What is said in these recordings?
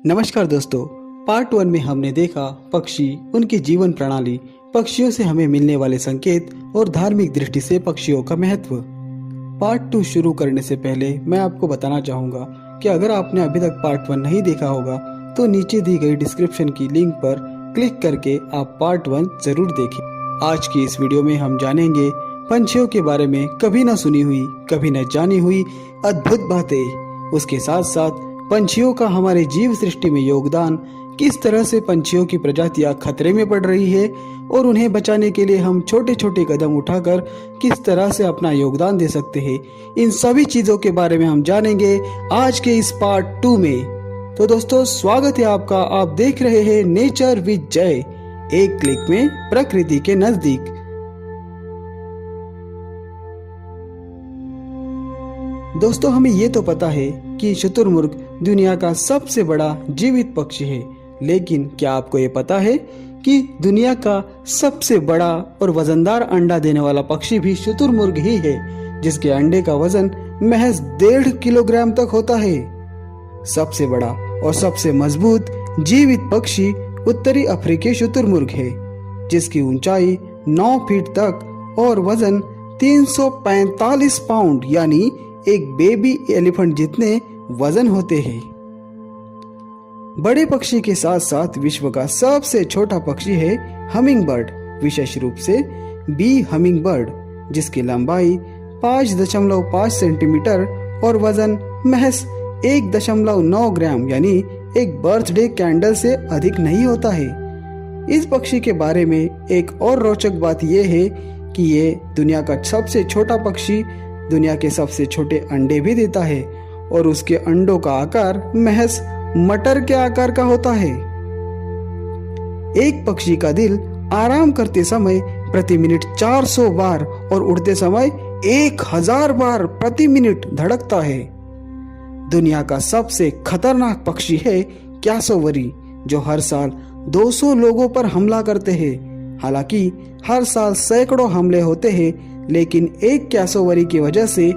नमस्कार दोस्तों। पार्ट 1 में हमने देखा पक्षी, उनकी जीवन प्रणाली, पक्षियों से हमें मिलने वाले संकेत और धार्मिक दृष्टि से पक्षियों का महत्व। पार्ट 2 शुरू करने से पहले मैं आपको बताना चाहूँगा कि अगर आपने अभी तक पार्ट 1 नहीं देखा होगा तो नीचे दी गई डिस्क्रिप्शन की लिंक पर क्लिक करके आप पार्ट 1 जरूर देखें। आज की इस वीडियो में हम जानेंगे पंछियों के बारे में कभी न सुनी हुई, कभी न जानी हुई अद्भुत बातें। उसके साथ साथ पंछियों का हमारे जीव सृष्टि में योगदान, किस तरह से पंछियों की प्रजातियां खतरे में पड़ रही है और उन्हें बचाने के लिए हम छोटे छोटे कदम उठाकर किस तरह से अपना योगदान दे सकते हैं, इन सभी चीजों के बारे में हम जानेंगे आज के इस पार्ट 2 में। तो दोस्तों, स्वागत है आपका। आप देख रहे हैं नेचर विद जय, एक क्लिक में प्रकृति के नजदीक। दोस्तों, हमें ये तो पता है कि शुतुरमुर्ग दुनिया का सबसे बड़ा जीवित पक्षी है, लेकिन क्या आपको ये पता है कि दुनिया का सबसे बड़ा और वजनदार अंडा देने वाला पक्षी भी शुतुरमुर्ग ही है, जिसके अंडे का वजन महज 1.5 किलोग्राम तक होता है। सबसे बड़ा और सबसे मजबूत जीवित पक्षी उत्तरी अफ्रीकी शुतुरमुर्ग है, जिसकी ऊंचाई 9 फीट तक और वजन 345 पाउंड यानी एक बेबी एलिफेंट जितने वजन होते हैं। बड़े पक्षी के साथ साथ विश्व का सबसे छोटा पक्षी है हमिंग बर्ड, विशेष रूप से बी हमिंग बर्ड, जिसकी लंबाई 5.5 सेंटीमीटर और वजन महज 1.9 ग्राम यानी एक बर्थडे कैंडल से अधिक नहीं होता है। इस पक्षी के बारे में एक और रोचक बात यह है कि ये दुनिया का सबसे छोटा पक्षी दुनिया के सबसे छोटे अंडे भी देता है और उसके अंडों का आकार महज मटर के आकार का होता है। एक पक्षी का दिल आराम करते समय प्रति मिनट 400 बार और उड़ते समय 1000 बार प्रति मिनट धड़कता है। दुनिया का सबसे खतरनाक पक्षी है कैसोवरी, जो हर साल 200 लोगों पर हमला करते हैं। हालांकि हर साल सैकड़ों हमले होते हैं, लेकिन एक कैसोवरी की वजह से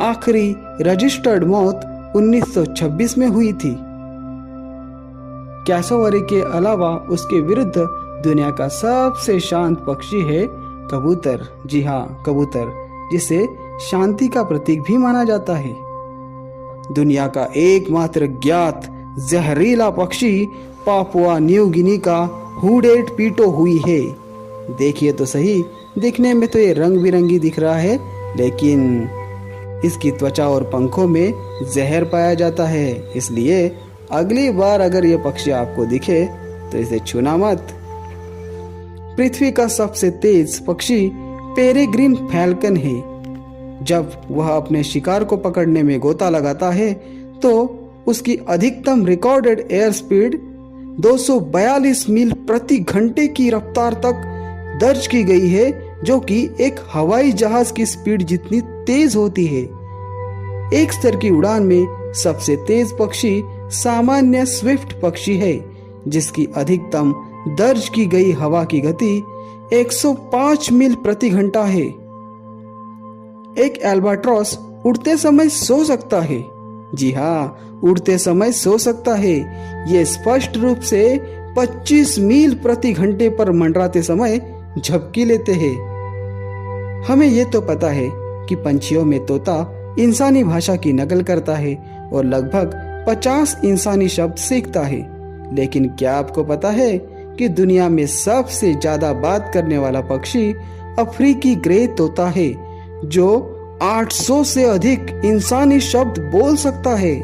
आखिरी रजिस्टर्ड मौत 1926 में हुई थी। कैसोवरी के अलावा उसके विरुद्ध दुनिया का सबसे शांत पक्षी है कबूतर। जी हाँ, कबूतर, जिसे शांति का प्रतीक भी माना जाता है। दुनिया का एकमात्र ज्ञात जहरीला पक्षी पापुआ न्यू गिनी का हुडेड पीटो हुई है। देखिए तो सही, दिखने में तो ये रंग बिरंगी दिख रहा है, लेकिन इसकी त्वचा और पंखों में जहर पाया जाता है। इसलिए अगली बार अगर ये पक्षी आपको दिखे तो इसे छूना मत। पृथ्वी का सबसे तेज पक्षी पेरेग्रिन फैल्कन है। जब वह अपने शिकार को पकड़ने में गोता लगाता है तो उसकी अधिकतम रिकॉर्डेड एयर स्पीड 242 मील प्रति घंटे की रफ्तार तक दर्ज की गई है, जो कि एक हवाई जहाज की स्पीड जितनी तेज होती है। एक स्तर की उड़ान में सबसे तेज पक्षी सामान्य स्विफ्ट पक्षी है, जिसकी अधिकतम दर्ज की गई हवा की गति 105 मील प्रति घंटा है। एक एल्बाट्रॉस उड़ते समय सो सकता है। जी हाँ, उड़ते समय सो सकता है। ये स्पष्ट रूप से 25 मील प्रति घंटे पर मंडराते समय झपकी लेते हैं। हमें ये तो पता है कि पंछियों में तोता इंसानी भाषा की नकल करता है और लगभग 50 इंसानी शब्द सीखता है, लेकिन क्या आपको पता है कि दुनिया में सबसे ज्यादा बात करने वाला पक्षी अफ्रीकी ग्रे तोता है, जो 800 से अधिक इंसानी शब्द बोल सकता है।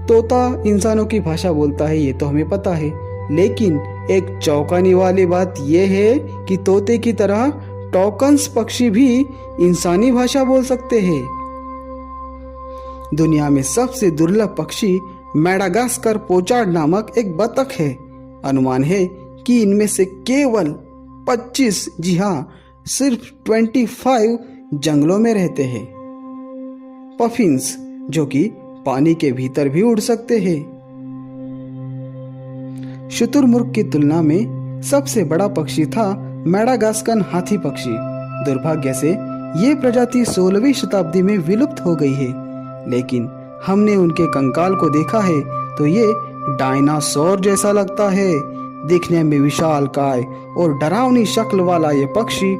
तोता इंसानों की भाषा बोलता है, ये तो हमें पता है, लेकिन एक चौंकाने वाली बात यह है कि तोते की तरह टॉकन्स पक्षी भी इंसानी भाषा बोल सकते हैं। दुनिया में सबसे दुर्लभ पक्षी मैडागास्कर पोचार्ड नामक एक बतख है। अनुमान है कि इनमें से केवल 25, जी हाँ, सिर्फ 25 जंगलों में रहते हैं। पफिन्स, जो कि पानी के भीतर भी उड़ सकते हैं। शुतुरमुर्ग की तुलना में सबसे बड़ा पक्षी था मैडागास्कर हाथी पक्षी। दुर्भाग्य से ये प्रजाति 16वीं शताब्दी में विलुप्त हो गई है, लेकिन हमने उनके कंकाल को देखा है तो ये डायनासोर जैसा लगता है। दिखने में विशालकाय और डरावनी शक्ल वाला ये पक्षी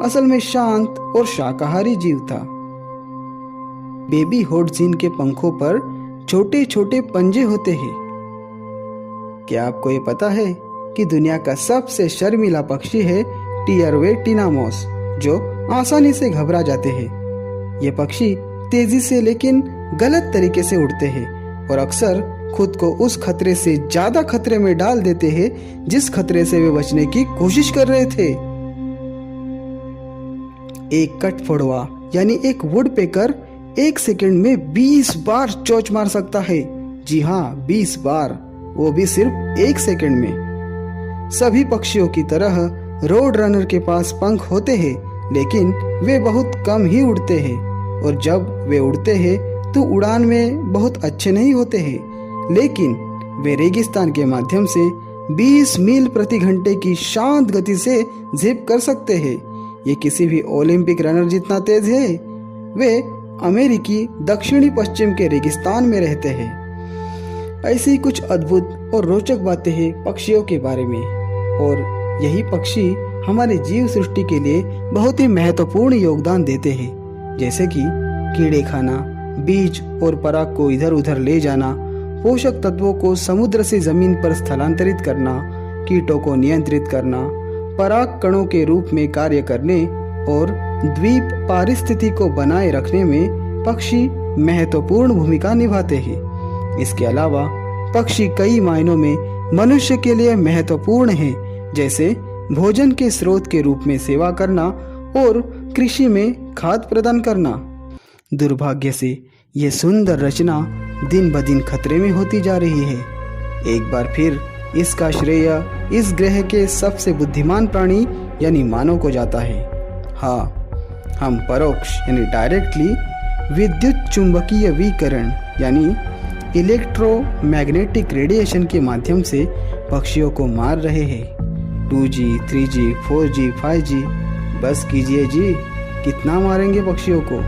असल में शांत और शाकाहारी जीव था। बेबी होड्जिन के पंखों पर छोटे छोटे पंजे होते हैं। क्या आपको ये पता है कि दुनिया का सबसे शर्मीला पक्षी है टियरवे टिनामोस, जो आसानी से घबरा जाते हैं। ये पक्षी तेजी से लेकिन गलत तरीके से उड़ते हैं और अक्सर खुद को उस खतरे से ज्यादा खतरे में डाल देते हैं जिस खतरे से वे बचने की कोशिश कर रहे थे। एक कठफोड़वा यानी एक वुडपेकर 1 सेकंड में 20 बार चोंच मार सकता है। जी हाँ, 20 बार, वो भी सिर्फ 1 सेकंड में। सभी पक्षियों की तरह रोड रनर के पास पंख होते हैं, लेकिन वे बहुत कम ही उड़ते हैं और जब वे उड़ते हैं तो उड़ान में बहुत अच्छे नहीं होते हैं। लेकिन वे रेगिस्तान के माध्यम से 20 मील प्रति घंटे की शांत गति से जिप कर सकते हैं। ये किसी भी ओलंपिक रनर जितना तेज है। वे अमेरिकी दक्षिणी पश्चिम के रेगिस्तान में रहते हैं। ऐसी ही कुछ अद्भुत और रोचक बातें हैं पक्षियों के बारे में, और यही पक्षी हमारे जीव सृष्टि के लिए बहुत ही महत्वपूर्ण योगदान देते हैं, जैसे कि कीड़े खाना, बीज और पराग को इधर उधर ले जाना, पोषक तत्वों को समुद्र से जमीन पर स्थलांतरित करना, कीटों को नियंत्रित करना, पराग कणों के रूप में कार्य करने और द्वीप पारिस्थिति को बनाए रखने में पक्षी महत्वपूर्ण भूमिका निभाते हैं। इसके अलावा पक्षी कई मायनों में मनुष्य के लिए महत्वपूर्ण हैं, जैसे भोजन के स्रोत के रूप में सेवा करना और कृषि में खाद प्रदान करना। दुर्भाग्य से ये सुंदर रचना दिन ब दिन खतरे में होती जा रही है। एक बार फिर इसका श्रेय इस ग्रह के सबसे बुद्धिमान प्राणी यानी मानव को जाता है। हाँ, हम परोक्ष यानी डायरेक्टली विद्युत चुंबकीय विकिरण यानी इलेक्ट्रोमैग्नेटिक रेडिएशन के माध्यम से पक्षियों को मार रहे हैं। 2G, 3G, 4G, 5G, बस कीजिए जी, कितना मारेंगे पक्षियों को।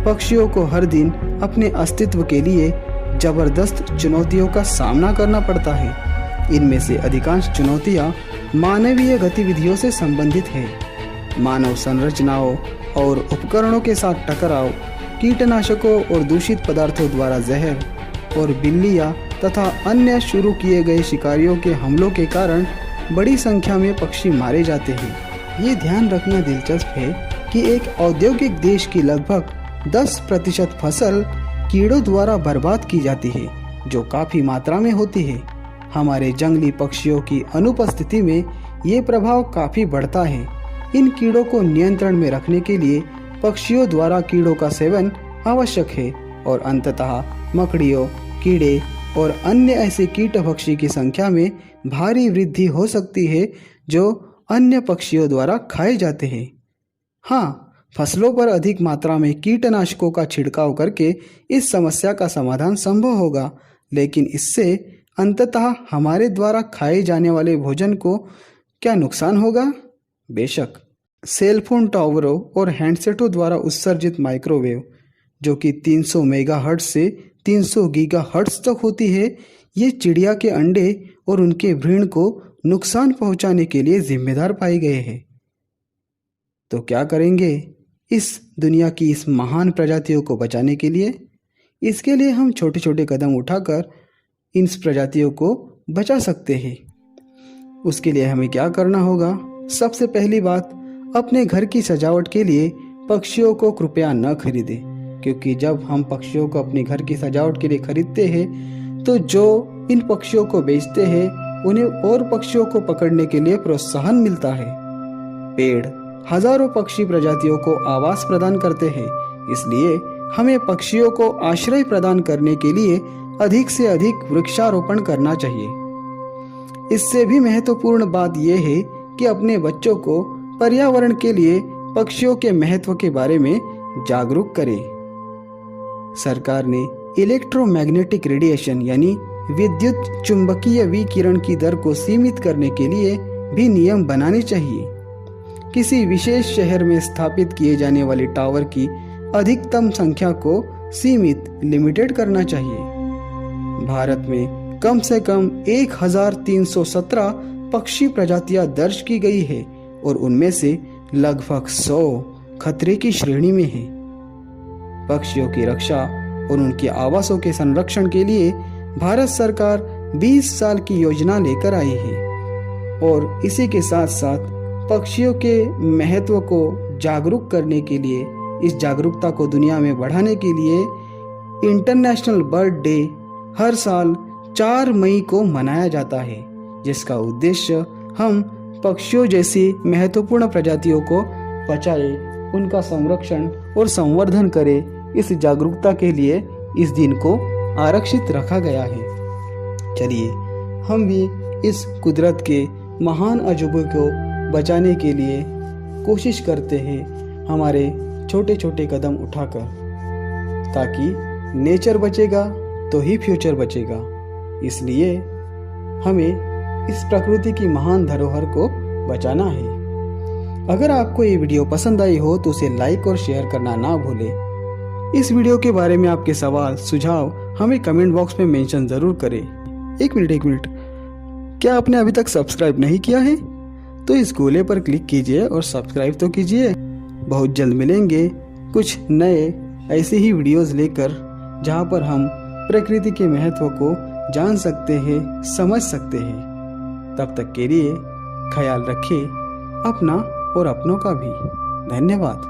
पक्षियों को हर दिन अपने अस्तित्व के लिए जबरदस्त चुनौतियों का सामना करना पड़ता है। इनमें से अधिकांश चुनौतियां मानवीय गतिविधियों से संबंधित है। मानव संरचनाओं और उपकरणों के साथ टकराव, कीटनाशकों और दूषित पदार्थों द्वारा जहर और बिल्लियां तथा अन्य शुरू किए गए शिकारियों के हमलों के कारण बड़ी संख्या में पक्षी मारे जाते हैं। ये ध्यान रखना दिलचस्प है कि एक औद्योगिक देश की लगभग 10% फसल कीड़ों द्वारा बर्बाद की जाती है, जो काफी मात्रा में होती है। हमारे जंगली पक्षियों की अनुपस्थिति में ये प्रभाव काफी बढ़ता है। इन कीड़ों को नियंत्रण में रखने के लिए पक्षियों द्वारा कीड़ों का सेवन आवश्यक है और अंततः मकड़ियों, कीड़े और अन्य ऐसे कीटभक्षी की संख्या में भारी वृद्धि हो सकती है जो अन्य पक्षियों द्वारा खाए जाते हैं। हाँ, फसलों पर अधिक मात्रा में कीटनाशकों का छिड़काव करके इस समस्या का समाधान संभव होगा, लेकिन इससे अंततः हमारे द्वारा खाए जाने वाले भोजन को क्या नुकसान होगा? बेशक। सेलफोन टावरों और हैंडसेटों द्वारा उत्सर्जित माइक्रोवेव, जो कि 300 मेगाहर्ट्ज से 300 गीगाहर्ट्ज तक होती है, ये चिड़िया के अंडे और उनके भ्रूण को नुकसान पहुंचाने के लिए जिम्मेदार पाए गए हैं। तो क्या करेंगे इस दुनिया की इस महान प्रजातियों को बचाने के लिए? इसके लिए हम छोटे छोटे कदम उठाकर इन प्रजातियों को बचा सकते हैं। उसके लिए हमें क्या करना होगा? सबसे पहली बात, अपने घर की सजावट के लिए पक्षियों को कृपया न खरीदें, क्योंकि जब हम पक्षियों को अपने घर की सजावट के लिए खरीदते हैं तो जो इन पक्षियों को बेचते हैं उन्हें और पक्षियों को पकड़ने के लिए प्रोत्साहन मिलता है। पेड़ हजारों पक्षी प्रजातियों को आवास प्रदान करते हैं, इसलिए हमें पक्षियों को आश्रय प्रदान करने के लिए अधिक से अधिक वृक्षारोपण करना चाहिए। इससे भी महत्वपूर्ण बात यह है कि अपने बच्चों को पर्यावरण के लिए पक्षियों के महत्व के बारे में जागरूक करें। सरकार ने इलेक्ट्रोमैग्नेटिक रेडिएशन यानी विद्युत चुंबकीय विकिरण की दर को सीमित करने के लिए भी नियम बनाने चाहिए। किसी विशेष शहर में स्थापित किए जाने वाले टावर की अधिकतम संख्या को सीमित लिमिटेड करना चाहिए। भारत में कम से कम 1317 पक्षी प्रजातियां दर्ज की गई है और उनमें से लगभग 100 खतरे की श्रेणी में है। पक्षियों की रक्षा और उनके आवासों के संरक्षण के लिए भारत सरकार 20 साल की योजना लेकर आई है और इसी के साथ साथ पक्षियों के महत्व को जागरूक करने के लिए, इस जागरूकता को दुनिया में बढ़ाने के लिए इंटरनेशनल बर्ड डे हर साल 4 मई को मनाया जाता है, जिसका उद्देश्य हम पक्षियों जैसी महत्वपूर्ण प्रजातियों को बचाए, उनका संरक्षण और संवर्धन करें। इस जागरूकता के लिए इस दिन को आरक्षित रखा गया है। चलिए हम भी इस कुदरत के महान अजूबे को बचाने के लिए कोशिश करते हैं, हमारे छोटे छोटे कदम उठाकर, ताकि नेचर बचेगा तो ही फ्यूचर बचेगा। इसलिए हमें इस प्रकृति की महान धरोहर को बचाना है। अगर आपको ये वीडियो पसंद आई हो तो उसे लाइक और शेयर करना ना भूलें। इस वीडियो के बारे में आपके सवाल सुझाव हमें कमेंट बॉक्स में मेंशन ज़रूर करें। एक मिनट, क्या आपने अभी तक सब्सक्राइब नहीं किया है तो इस गोले पर क्लिक कीजिए और सब्सक्राइब तो कीजिए। बहुत जल्द मिलेंगे कुछ नए ऐसे ही वीडियोस लेकर, जहां पर हम प्रकृति के महत्व को जान सकते हैं, समझ सकते हैं। तब तक के लिए ख्याल रखें अपना और अपनों का भी। धन्यवाद।